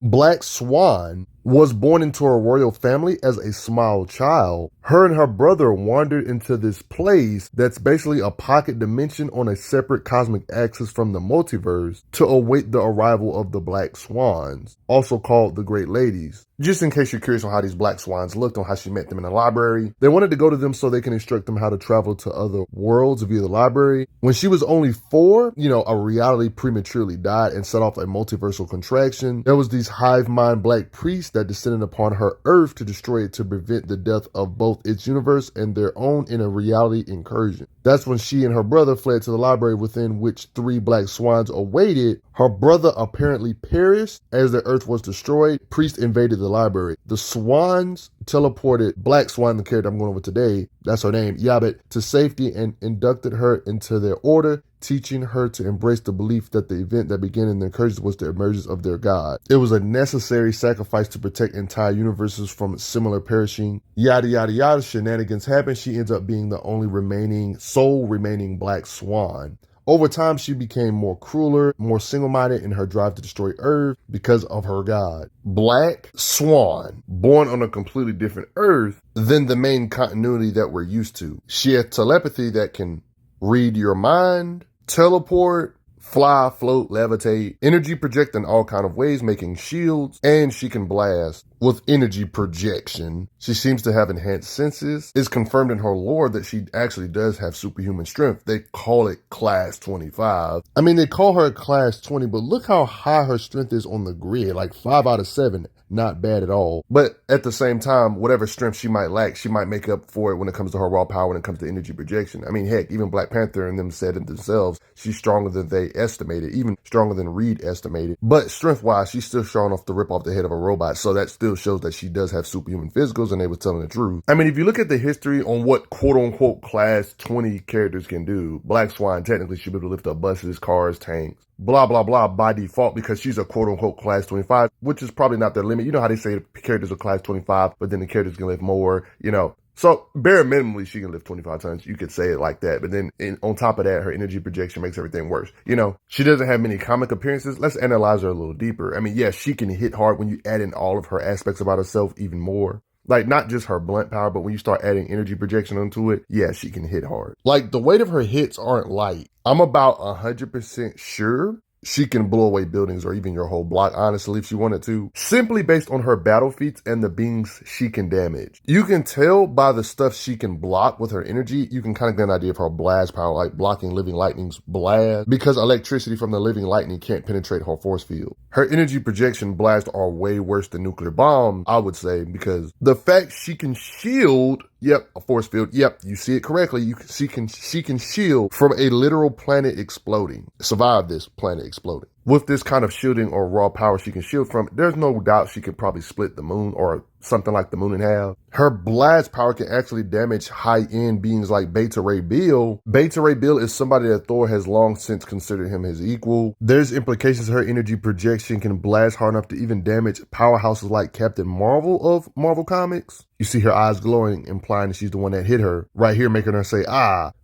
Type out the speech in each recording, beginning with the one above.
Black Swan was born into a royal family as a small child. Her and her brother wandered into this place that's basically a pocket dimension on a separate cosmic axis from the multiverse to await the arrival of the Black Swans, also called the Great Ladies. Just in case you're curious on how these Black Swans looked, on how she met them in the library, they wanted to go to them so they can instruct them how to travel to other worlds via the library. When she was only 4, a reality prematurely died and set off a multiversal contraction. There was these hive mind black priests that descended upon her Earth to destroy it to prevent the death of both its universe and their own in a reality incursion. That's when she and her brother fled to the library within which 3 Black Swans awaited. Her brother apparently perished as the Earth was destroyed. Priest invaded the library. The Swans teleported Black Swan, the character I'm going over today, that's her name, Yabbat, to safety and inducted her into their order, teaching her to embrace the belief that the event that began in the incursion was the emergence of their god. It was a necessary sacrifice to protect entire universes from similar perishing. Yada, yada, yada, shenanigans happen. She ends up being the only sole remaining Black Swan. Over time, she became more crueler, more single-minded in her drive to destroy Earth because of her god. Black Swan, born on a completely different Earth than the main continuity that we're used to. She has telepathy that can read your mind, teleport, fly, float, levitate, energy project in all kind of ways, making shields, and she can blast with energy projection. She seems to have enhanced senses. It's confirmed in her lore that she actually does have superhuman strength. They call it class 25. I mean, they call her class 20, but look how high her strength is on the grid, like 5 out of 7. Not bad at all. But at the same time, whatever strength she might lack, she might make up for it when it comes to her raw power, when it comes to energy projection. I mean, heck, even Black Panther and them said it themselves, she's stronger than they estimated, even stronger than Reed estimated. But strength-wise, she's still strong enough to rip off the head of a robot, so that still shows that she does have superhuman physicals, and they were telling the truth. I mean, if you look at the history on what quote-unquote class 20 characters can do, Black Swan technically should be able to lift up buses, cars, tanks, blah, blah, blah, by default, because she's a quote-unquote class 25, which is probably not their limit. You know how they say the characters are class 25, but then the characters can lift more, So, bare minimally, she can lift 25 tons. You could say it like that. But then, on top of that, her energy projection makes everything worse. She doesn't have many comic appearances. Let's analyze her a little deeper. I mean, yeah, she can hit hard when you add in all of her aspects about herself even more. Like, not just her blunt power, but when you start adding energy projection onto it, yeah, she can hit hard. Like, the weight of her hits aren't light. I'm about 100% sure she can blow away buildings or even your whole block, honestly, if she wanted to, simply based on her battle feats and the beings she can damage. You can tell by the stuff she can block with her energy, you can kind of get an idea of her blast power, like blocking living lightning's blast, because electricity from the living lightning can't penetrate her force field. Her energy projection blasts are way worse than nuclear bombs, I would say, because the fact she can shield, yep, a force field. Yep, you see it correctly. She can shield from a literal planet exploding. Survive this planet exploding. With this kind of shielding or raw power she can shield from, there's no doubt she could probably split the moon or something like the moon in half. Her blast power can actually damage high-end beings like Beta Ray Bill. Beta Ray Bill is somebody that Thor has long since considered him his equal. There's implications her energy projection can blast hard enough to even damage powerhouses like Captain Marvel of Marvel Comics. You see her eyes glowing, implying that she's the one that hit her. Right here, making her say,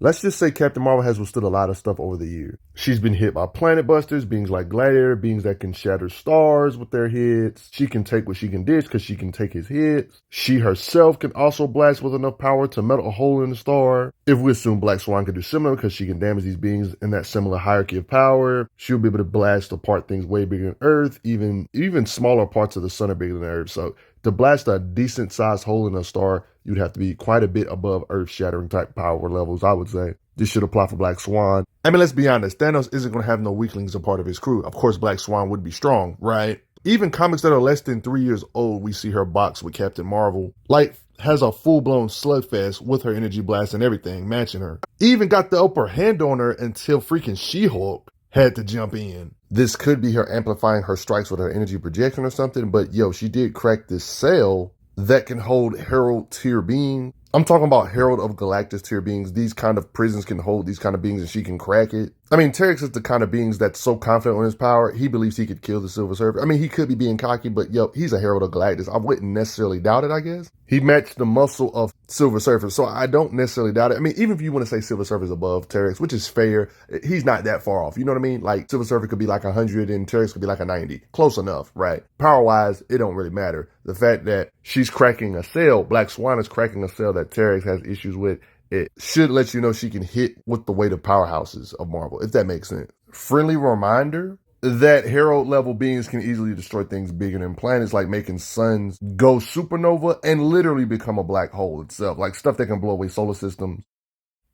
let's just say Captain Marvel has withstood a lot of stuff over the years. She's been hit by planet busters, beings like Gladiator, beings that can shatter stars with their hits. She can take what she can dish because she can take his hits. She herself can also blast with enough power to melt a hole in the star. If we assume Black Swan can do similar because she can damage these beings in that similar hierarchy of power, she'll be able to blast apart things way bigger than Earth. Even smaller parts of the sun are bigger than Earth. So to blast a decent sized hole in a star, you'd have to be quite a bit above Earth shattering type power levels, I would say. This should apply for Black Swan. I mean, let's be honest, Thanos isn't going to have no weaklings a part of his crew. Of course, Black Swan would be strong, right? Even comics that are less than 3 years old, we see her box with Captain Marvel. Like, has a full-blown slugfest with her energy blast and everything, matching her. Even got the upper hand on her until freaking She-Hulk had to jump in. This could be her amplifying her strikes with her energy projection or something, but yo, she did crack this cell that can hold Herald tier beings. I'm talking about Herald of Galactus tier beings. These kind of prisons can hold these kind of beings and she can crack it. I mean, Terex is the kind of beings that's so confident on his power, he believes he could kill the Silver Surfer. I mean, he could be being cocky, but yo, he's a Herald of Galactus. I wouldn't necessarily doubt it, I guess. He matched the muscle of Silver Surfer, so I don't necessarily doubt it. I mean, even if you want to say Silver Surfer's above Terex, which is fair, he's not that far off. You know what I mean? Like, Silver Surfer could be like 100 and Terex could be like a 90. Close enough, right? Power-wise, it don't really matter. The fact that she's cracking a cell, Black Swan is cracking a cell that Terex has issues with, it should let you know she can hit with the weight of powerhouses of Marvel, if that makes sense. Friendly reminder that Herald level beings can easily destroy things bigger than planets, like making suns go supernova and literally become a black hole itself, like stuff that can blow away solar systems.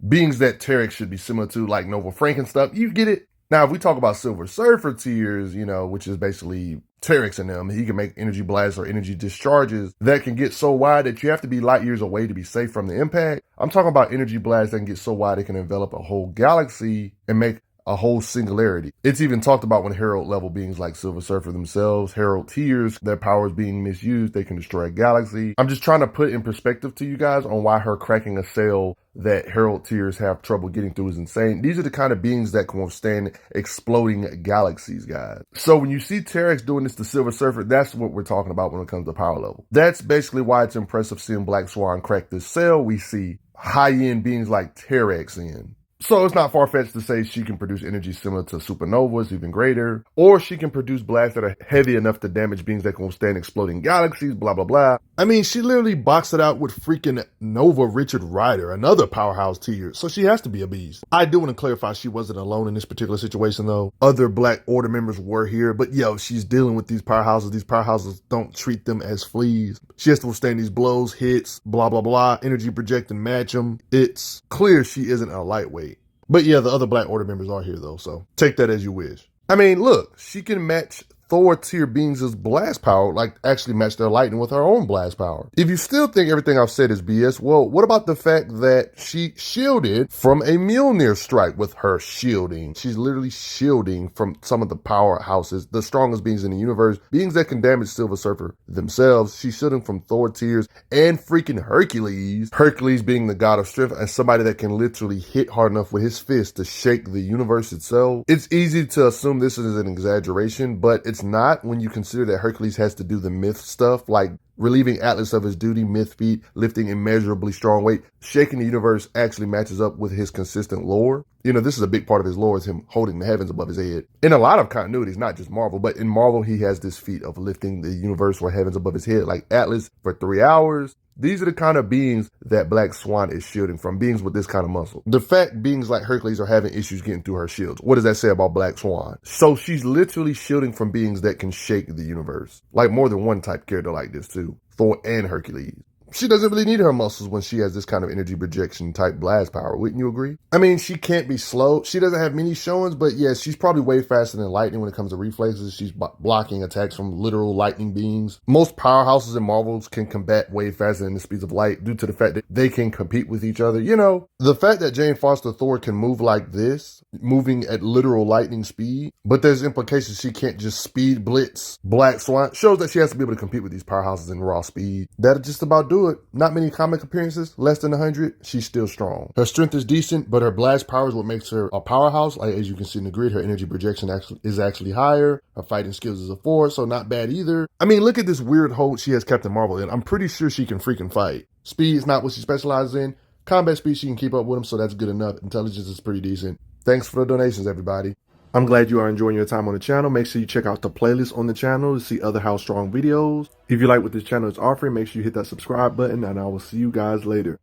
Beings that Terex should be similar to, like Nova Frank and stuff. You get it? Now, if we talk about Silver Surfer tiers, you know, which is basically Terex and them, he can make energy blasts or energy discharges that can get so wide that you have to be light years away to be safe from the impact. I'm talking about energy blasts that can get so wide it can envelop a whole galaxy and make a whole singularity. It's even talked about when Herald level beings like Silver Surfer themselves, Herald tiers, their powers being misused, they can destroy a galaxy. I'm just trying to put in perspective to you guys on why her cracking a cell that Herald tiers have trouble getting through is insane. These are the kind of beings that can withstand exploding galaxies, guys. So when you see Terex doing this to Silver Surfer, that's what we're talking about when it comes to power level. That's basically why it's impressive seeing Black Swan crack this cell we see high-end beings like Terex in. So it's not far-fetched to say she can produce energy similar to supernovas, even greater, or she can produce blasts that are heavy enough to damage beings that can withstand exploding galaxies, blah, blah, blah. I mean, she literally boxed it out with freaking Nova Richard Rider, another powerhouse tier, so she has to be a beast. I do want to clarify she wasn't alone in this particular situation, though. Other Black Order members were here, but yo, she's dealing with these powerhouses. These powerhouses don't treat them as fleas. She has to withstand these blows, hits, blah, blah, blah, energy project and match them. It's clear she isn't a lightweight. But yeah, the other Black Order members are here though, so take that as you wish. I mean, look, she can match Thor tier beings' blast power, like actually match their lightning with her own blast power. If you still think everything I've said is BS, well, what about the fact that she shielded from a Mjolnir strike with her shielding? She's literally shielding from some of the powerhouses, the strongest beings in the universe, beings that can damage Silver Surfer themselves. She's shielding from Thor tiers and freaking Hercules. Hercules being the god of strength and somebody that can literally hit hard enough with his fist to shake the universe itself. It's easy to assume this is an exaggeration, but it's not when you consider that Hercules has to do the myth stuff, like relieving Atlas of his duty, myth feat, lifting immeasurably strong weight. Shaking the universe actually matches up with his consistent lore. You know, this is a big part of his lore, is him holding the heavens above his head. In a lot of continuities, not just Marvel, but in Marvel, he has this feat of lifting the universe or heavens above his head, like Atlas for 3 hours. These are the kind of beings that Black Swan is shielding from, beings with this kind of muscle. The fact beings like Hercules are having issues getting through her shields. What does that say about Black Swan? So she's literally shielding from beings that can shake the universe. Like more than one type character like this too. Thor and Hercules. She doesn't really need her muscles when she has this kind of energy projection type blast power, wouldn't you agree? I mean, she can't be slow. She doesn't have many showings, but yeah, she's probably way faster than lightning when it comes to reflexes. She's blocking attacks from literal lightning beings. Most powerhouses in Marvels can combat way faster than the speeds of light due to the fact that they can compete with each other. You know, the fact that Jane Foster Thor can move like this, moving at literal lightning speed, but there's implications she can't just speed blitz Black Swan, shows that she has to be able to compete with these powerhouses in raw speed. That'll just about do it. Not many comic appearances, less than 100, she's still strong. Her strength is decent, but her blast power is what makes her a powerhouse. Like as you can see in the grid, her energy projection is actually higher. Her fighting skills is a 4, so not bad either. I mean, look at this weird hold she has Captain Marvel in. I'm pretty sure she can freaking fight. Speed is not what she specializes in. Combat speed, she can keep up with him, so that's good enough. Intelligence is pretty decent. Thanks for the donations, everybody. I'm glad you are enjoying your time on the channel. Make sure you check out the playlist on the channel to see other How Strong videos. If you like what this channel is offering, make sure you hit that subscribe button, and I will see you guys later.